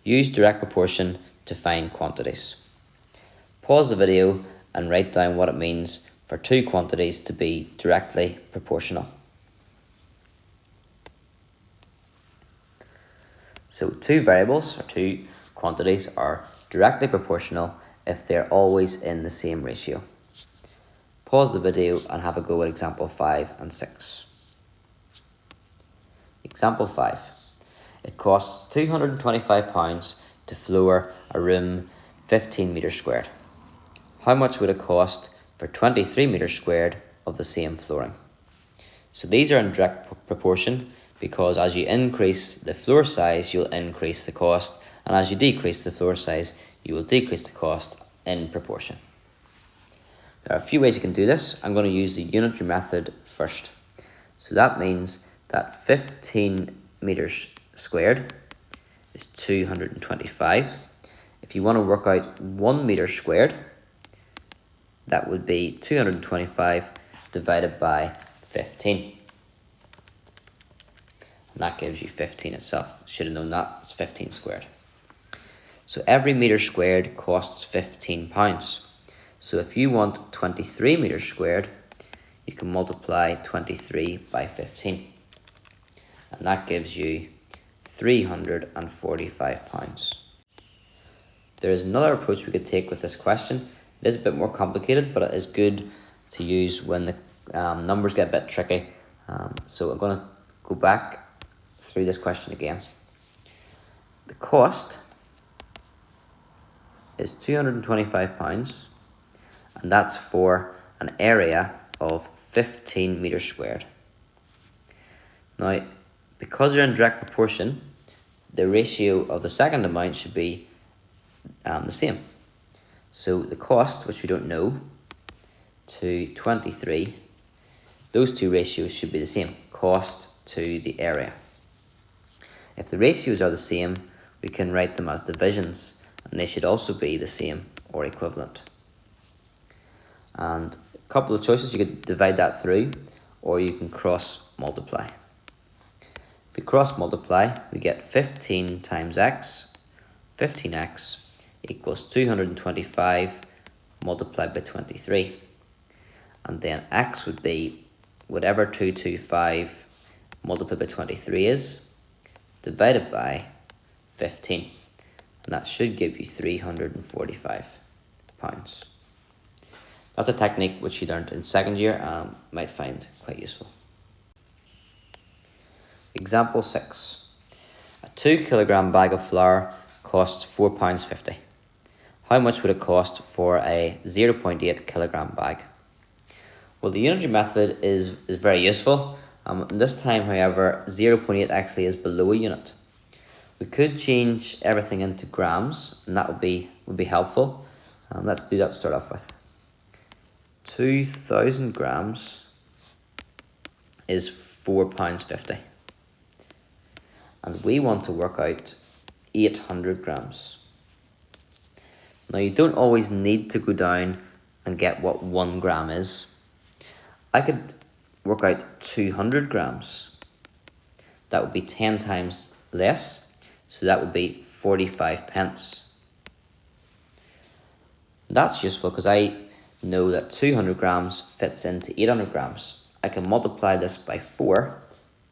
Use direct proportion to find quantities. Pause the video and write down what it means for two quantities to be directly proportional. So two variables or two quantities are directly proportional if they're always in the same ratio. Pause the video and have a go at example 5 and 6. Example 5. It costs £225 to floor a room 15 metres squared. How much would it cost for 23 metres squared of the same flooring? So these are in direct proportion because as you increase the floor size, you'll increase the cost, and as you decrease the floor size, you will decrease the cost in proportion. There are a few ways you can do this. I'm going to use the unitary method first. So that means that 15 metres squared is 225. If you want to work out 1 metre squared, that would be 225 divided by 15. And that gives you 15 itself. Should have known that, it's 15 squared. So every metre squared costs £15. So if you want 23 metres squared, you can multiply 23 by 15. And that gives you £345. There is another approach we could take with this question. It is a bit more complicated, but it is good to use when the numbers get a bit tricky. So I'm going to go back through this question again. The cost is £225, and that's for an area of 15 metres squared. Now, because you're in direct proportion, the ratio of the second amount should be the same. So the cost, which we don't know, to 23, those two ratios should be the same, cost to the area. If the ratios are the same, we can write them as divisions, and they should also be the same or equivalent. And a couple of choices, you could divide that through, or you can cross multiply. If we cross multiply, we get 15 times x, 15x equals 225 multiplied by 23. And then x would be whatever 225 multiplied by 23 is, divided by 15. And that should give you £345. That's a technique which you learned in second year and might find quite useful. Example 6. A 2 kilogram bag of flour costs £4.50. How much would it cost for a 0.8 kilogram bag? Well, the unitary method is very useful. This time, however, 0.8 actually is below a unit. We could change everything into grams, and that would be helpful. Let's do that to start off with. 2,000 grams is £4.50. And we want to work out 800 grams. Now, you don't always need to go down and get what 1 gram is. I could work out 200 grams. That would be 10 times less, so that would be 45 pence. That's useful because I know that 200 grams fits into 800 grams. I can multiply this by 4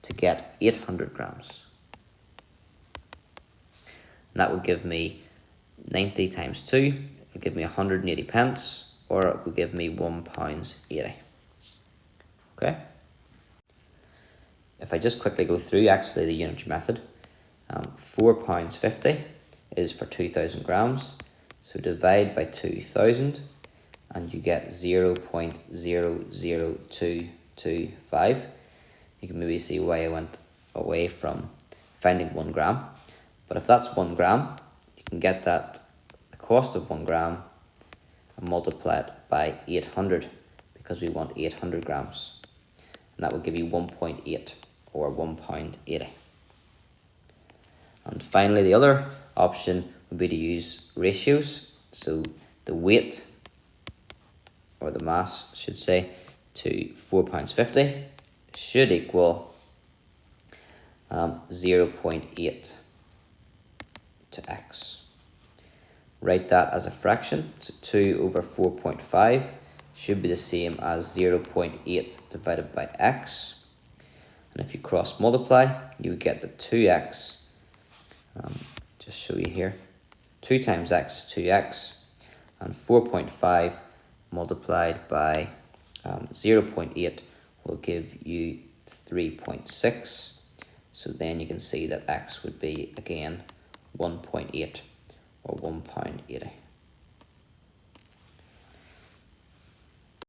to get 800 grams. And that would give me 90 times 2, it would give me 180 pence, or it would give me £1.80. Okay? If I just quickly go through actually the unitary method, £4.50 is for 2,000 grams, so divide by 2,000 and you get 0.00225. You can maybe see why I went away from finding 1 gram. But if that's 1 gram, you can get that the cost of 1 gram and multiply it by 800 because we want 800 grams. And that will give you 1.8 or £1.80. And finally, the other option would be to use ratios. So the weight, or the mass, should say, to £4.50 should equal 0.8 to x. Write that as a fraction, so 2 over 4.5 should be the same as 0.8 divided by x. And if you cross multiply, you would get the 2x, just show you here, 2 times x is 2x, and 4.5 multiplied by 0.8 will give you 3.6. So then you can see that x would be, again, 1.8 or £1.80.